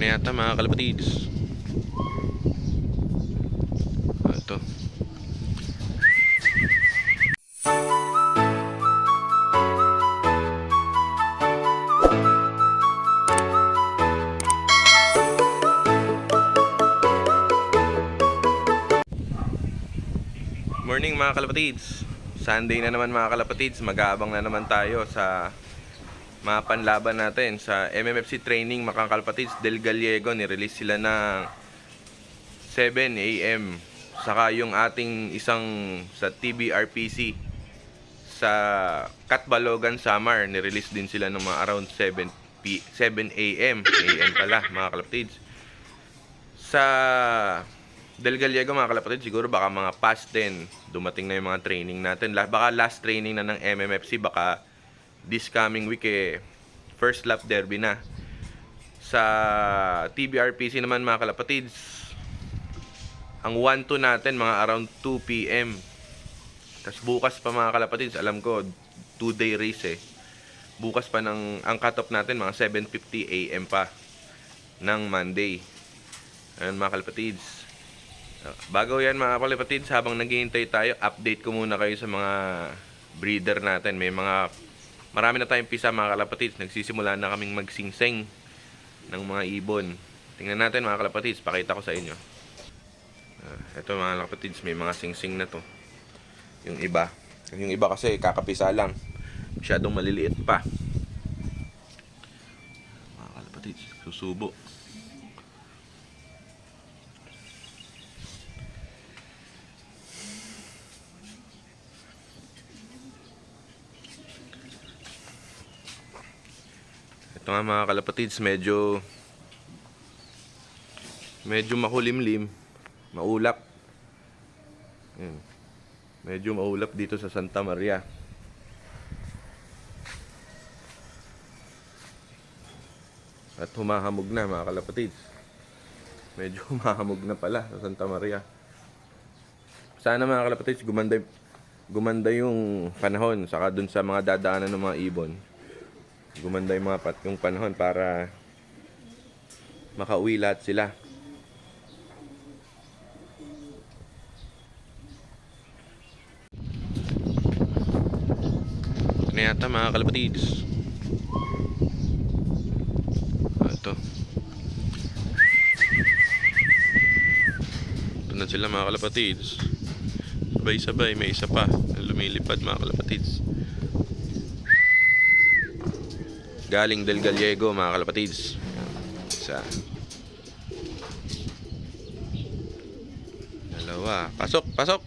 na yata mga kalapatids. Ito. Morning mga kalapatids. Sunday na naman mga kalapatids. Mag-aabang na naman tayo sa mga panlaban natin sa MMFC training mga kalapatids. Del Gallego, ni-release sila ng 7 AM. Saka yung ating isang sa TBRPC sa Catbalogan Samar, ni-release din sila ng mga around 7 AM pala mga kalapatids. Sa Del Gallego mga kalapatid, siguro baka mga past 10 dumating na yung mga training natin. Baka last training na ng MMFC, baka this coming week first lap derby na. Sa TBRPC naman mga kalapatids, ang 1-2 natin mga around 2 PM. Tapos bukas pa mga kalapatids, alam ko 2-day race bukas pa ang cut-off natin mga 7:50 AM pa ng Monday. Ayun mga kalapatids. Bago yan mga kalapatids, habang naghihintay tayo, update ko muna kayo sa mga breeder natin. Marami na tayong pisa mga kalapatids. Nagsisimula na kaming magsingseng ng mga ibon. Tingnan natin mga kalapatids, pakita ko sa inyo. Ito mga kalapatids, may mga singsing na to. Yung iba kasi kakapisa lang, masyadong maliliit pa. Mga kalapatids, susubo. Ito nga mga kalapatids, medyo makulimlim, maulap. Ayan. Medyo maulap dito sa Santa Maria. At humahamog na mga kalapatids. Medyo humahamog na pala sa Santa Maria. Sana mga kalapatids, gumanda yung panahon, saka dun sa mga dadaanan ng mga ibon. Gumanda yung panahon para makauwi lahat sila. Ito na yata mga kalapatids. Ito. Ito na sila mga kalapatids. Sabay-sabay, may isa pa na lumilipad mga kalapatids. Galing Del Gallego mga kalapatids. Isa. Dalawa. Pasok, pasok.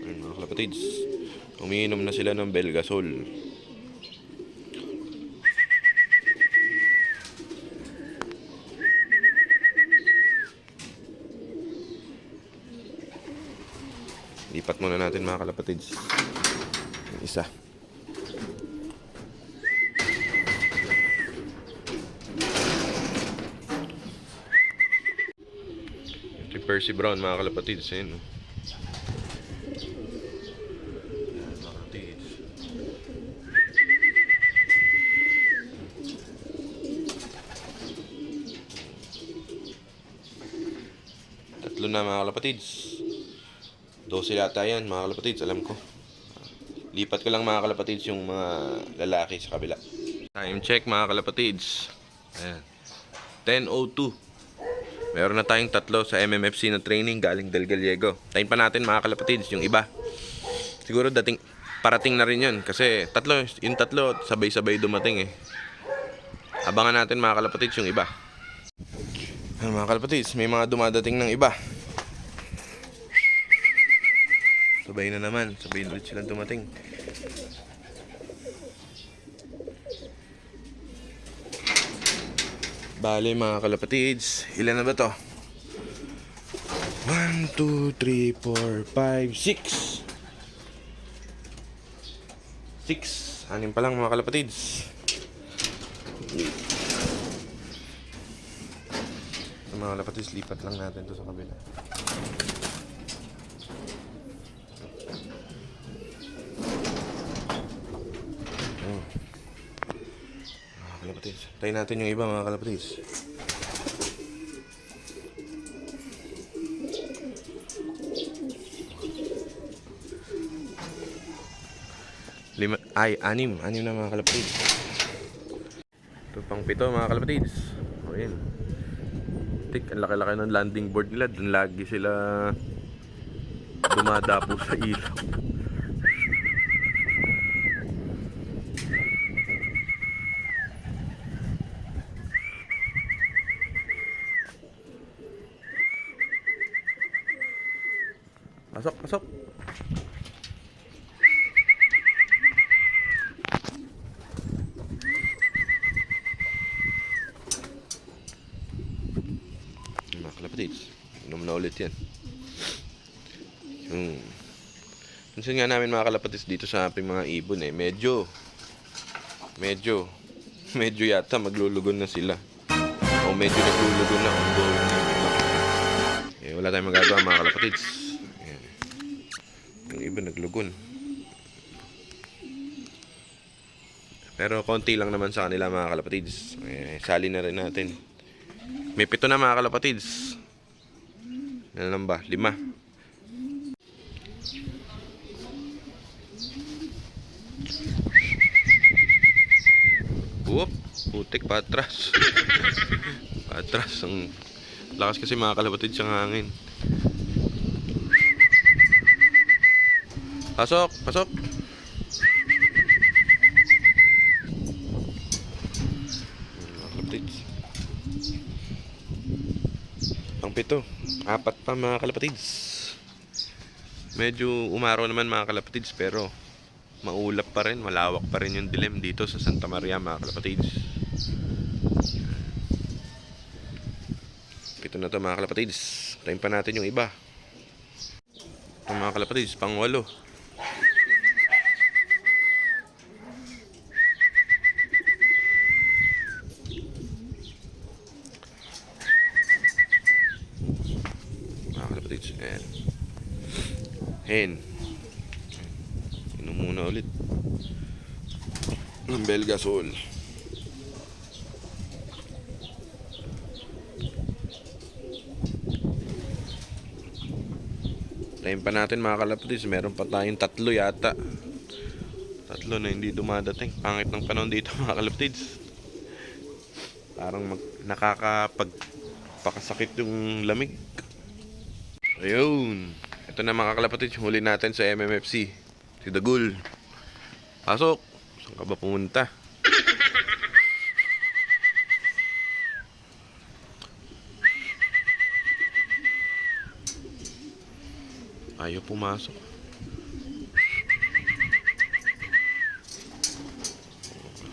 Ayun, mga kalapatids, umiinom na sila ng Belgasol. Lipat muna natin mga kalapatids. Yung isa. Ito yung Percy Brown mga kalapatids. Ayun. Mga kalapatids. Tatlo na mga kalapatids. 12 yata yan mga kalapatids, alam ko. Lipat ko lang mga kalapatids yung mga lalaki sa kabila. Time check mga kalapatids. Ayan. 10:02. Meron na tayong tatlo sa MMFC na training galing Del Gallego. Tayin pa natin mga kalapatids yung iba. Siguro parating na rin yun. Kasi yung tatlo sabay-sabay dumating Abangan natin mga kalapatids yung iba. Ayan, mga kalapatids, may mga dumadating ng iba. Sabay na naman, sabay ulit silang dumating. Bale mga kalapatids, ilan na ba to? 1, 2, 3, 4, 5, 6 6, anim pa lang mga kalapatids. Mga kalapatids, lipat lang natin to sa kabila. Try natin yung iba mga kalapatids. Anim na mga kalapatids. Ito pang 7 mga kalapatids. O yun. Ang laki-laki ng landing board nila. Doon lagi sila dumadapo sa ilaw. Pasok. Mga kalapatids, inom na ulit yan. Minsan nga namin mga kalapatids dito sa ating mga ibon medyo yata maglulugon na sila. O medyo naglulugon na. Wala tayong magagawa mga kalapatids. Ayan. Yung iba naglugon. Pero konti lang naman sa kanila mga kalapatids. Sali na rin natin. May 7 na mga kalapatids. Ano lang ba? 5. Whoop! Putik, patras. Patras. Ang lakas kasi mga kalapatids ang hangin. Pasok! Mga kalapatids. Pang 7. 4 pa mga kalapatids. Medyo umaraw naman mga kalapatids pero maulap pa rin, malawak pa rin yung dilim dito sa Santa Maria mga kalapatids. 7 na to mga kalapatids. Tayin pa natin yung iba. Ito mga kalapatids, pang 8. Mga kalapatids, ayan. Hen. Inom muna ulit ng Belgasol. Tayin pa natin mga kalapatids. Meron pa tayong 3 yata. 3 na hindi dumadating. Pangit ng panahon dito mga kalapatids. Parang nakakapagpakasakit yung lamig. Ayun. Ito na mga kalapatids, huli natin sa MMFC. Si Dagul. Pasok. Saan ka ba pumunta? Ayaw pumasok.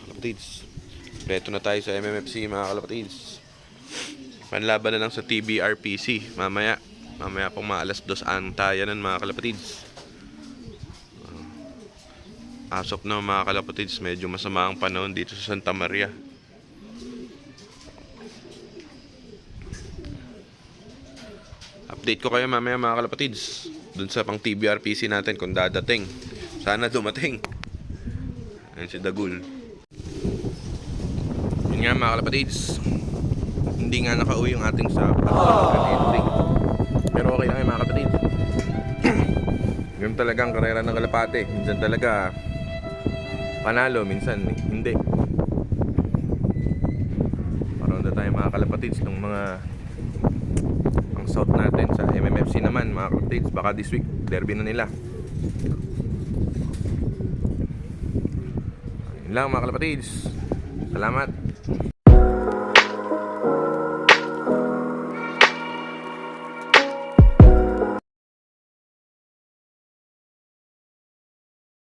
Kalapatids. Kompleto na tayo sa MMFC mga kalapatids. Panlaban na lang sa TBRPC. Mamaya pong maalas 2 ang tayanan mga kalapatids. Asok na mga kalapatids. Medyo masama ang panahon dito sa Santa Maria. Update ko kayo mamaya mga kalapatids dun sa pang TBRPC natin kung dadating. Sana dumating. Ayan si Dagul. Yun nga mga kalapatids, hindi nga nakauwi yung ating sa entry. Pero okay lang mga kalapatids. Yung talagang karera ng kalapate. Minsan talaga panalo, minsan hindi. Parang na tayo mga kalapatids ng mga ang south natin sa MMFC naman mga kalapatids. Baka this week derby na nila. Yun lang mga kalapatids. Salamat.